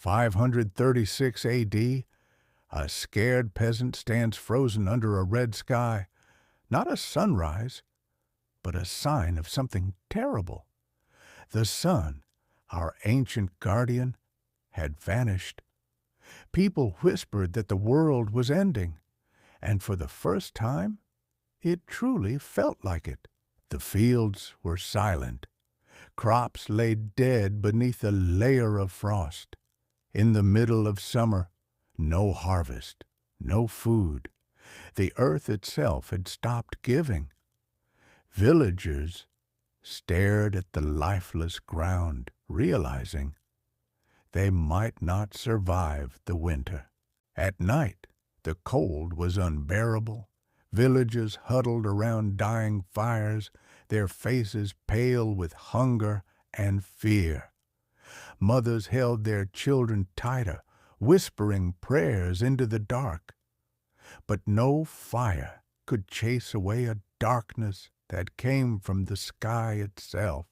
536 AD, a scared peasant stands frozen under a red sky, not a sunrise, but a sign of something terrible. The sun, our ancient guardian, had vanished. People whispered that the world was ending, and for the first time, it truly felt like it. The fields were silent. Crops lay dead beneath a layer of frost. In the middle of summer, no harvest, no food. The earth itself had stopped giving. Villagers stared at the lifeless ground, realizing they might not survive the winter. At night, the cold was unbearable. Villagers huddled around dying fires, their faces pale with hunger and fear. Mothers held their children tighter, whispering prayers into the dark. But no fire could chase away a darkness that came from the sky itself.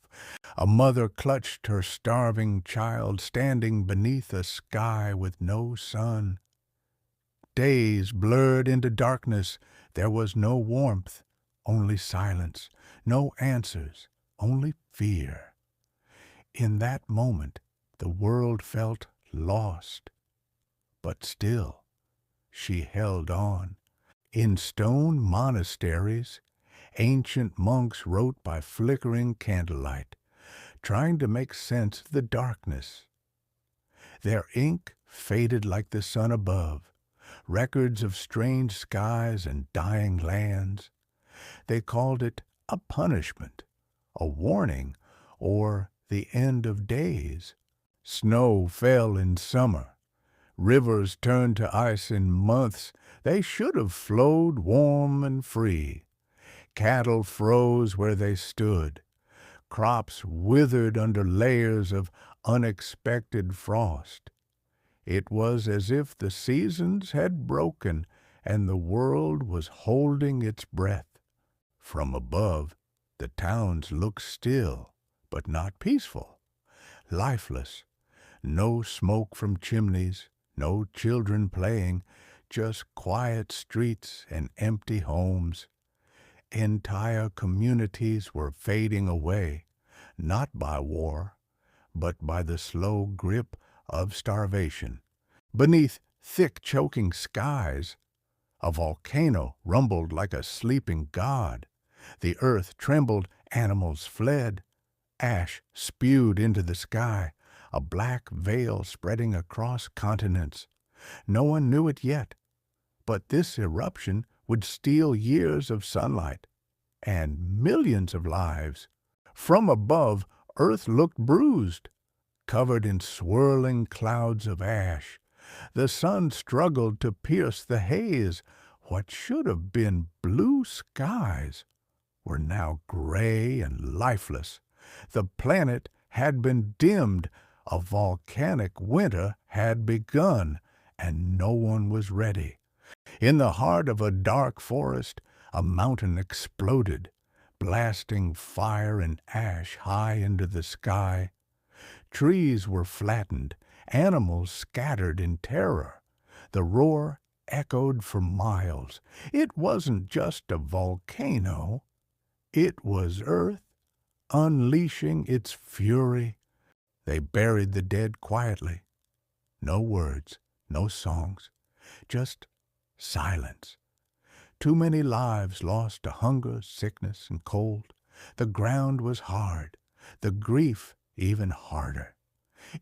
A mother clutched her starving child, standing beneath a sky with no sun. Days blurred into darkness. There was no warmth, only silence, no answers, only fear. In that moment, the world felt lost. But still, she held on. In stone monasteries, ancient monks wrote by flickering candlelight, trying to make sense of the darkness. Their ink faded like the sun above, records of strange skies and dying lands. They called it a punishment, a warning, or the end of days. Snow fell in summer. Rivers turned to ice in months. They should have flowed warm and free. Cattle froze where they stood. Crops withered under layers of unexpected frost. It was as if the seasons had broken and the world was holding its breath. From above, the towns looked still, but not peaceful. Lifeless. No smoke from chimneys, no children playing, just quiet streets and empty homes. Entire communities were fading away, not by war, but by the slow grip of starvation. Beneath thick, choking skies, a volcano rumbled like a sleeping god. The earth trembled, animals fled. Ash spewed into the sky, a black veil spreading across continents. No one knew it yet, but this eruption would steal years of sunlight and millions of lives. From above, Earth looked bruised, covered in swirling clouds of ash. The sun struggled to pierce the haze. What should have been blue skies were now gray and lifeless. The planet had been dimmed. A volcanic winter had begun, and no one was ready. In the heart of a dark forest, a mountain exploded, blasting fire and ash high into the sky. Trees were flattened, animals scattered in terror. The roar echoed for miles. It wasn't just a volcano. It was Earth unleashing its fury. They buried the dead quietly. No words, no songs, just silence. Too many lives lost to hunger, sickness, and cold. The ground was hard, the grief even harder.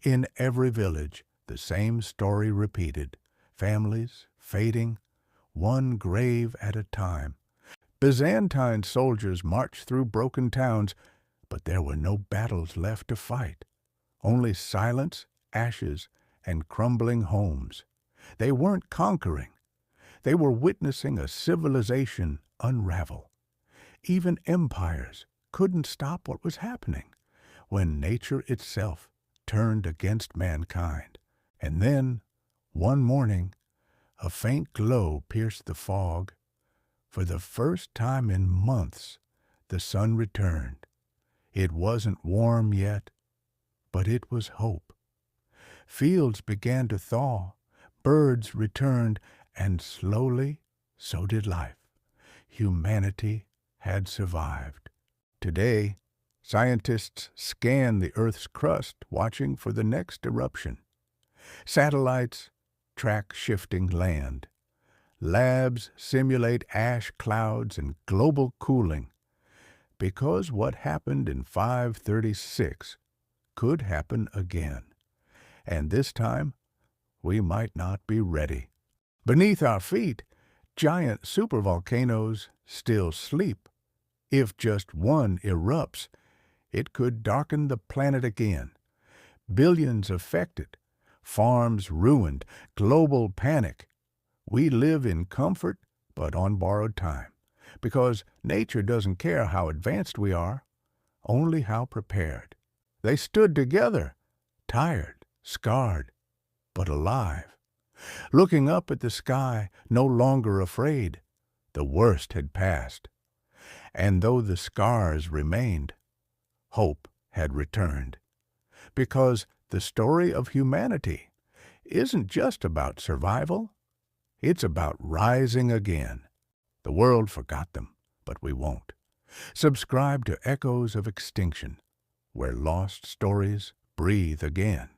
In every village, the same story repeated, families fading, one grave at a time. Byzantine soldiers marched through broken towns, but there were no battles left to fight. Only silence, ashes, and crumbling homes. They weren't conquering. They were witnessing a civilization unravel. Even empires couldn't stop what was happening when nature itself turned against mankind. And then, one morning, a faint glow pierced the fog. For the first time in months, the sun returned. It wasn't warm yet, but it was hope. Fields began to thaw, birds returned, and slowly, so did life. Humanity had survived. Today, scientists scan the Earth's crust, watching for the next eruption. Satellites track shifting land. Labs simulate ash clouds and global cooling, because what happened in 536 could happen again. And this time, we might not be ready. Beneath our feet, giant supervolcanoes still sleep. If just one erupts, it could darken the planet again. Billions affected, farms ruined, global panic. We live in comfort, but on borrowed time, because nature doesn't care how advanced we are, only how prepared. They stood together, tired, scarred, but alive. Looking up at the sky, no longer afraid. The worst had passed. And though the scars remained, hope had returned. Because the story of humanity isn't just about survival, it's about rising again. The world forgot them, but we won't. Subscribe to Echoes of Extinction, where lost stories breathe again.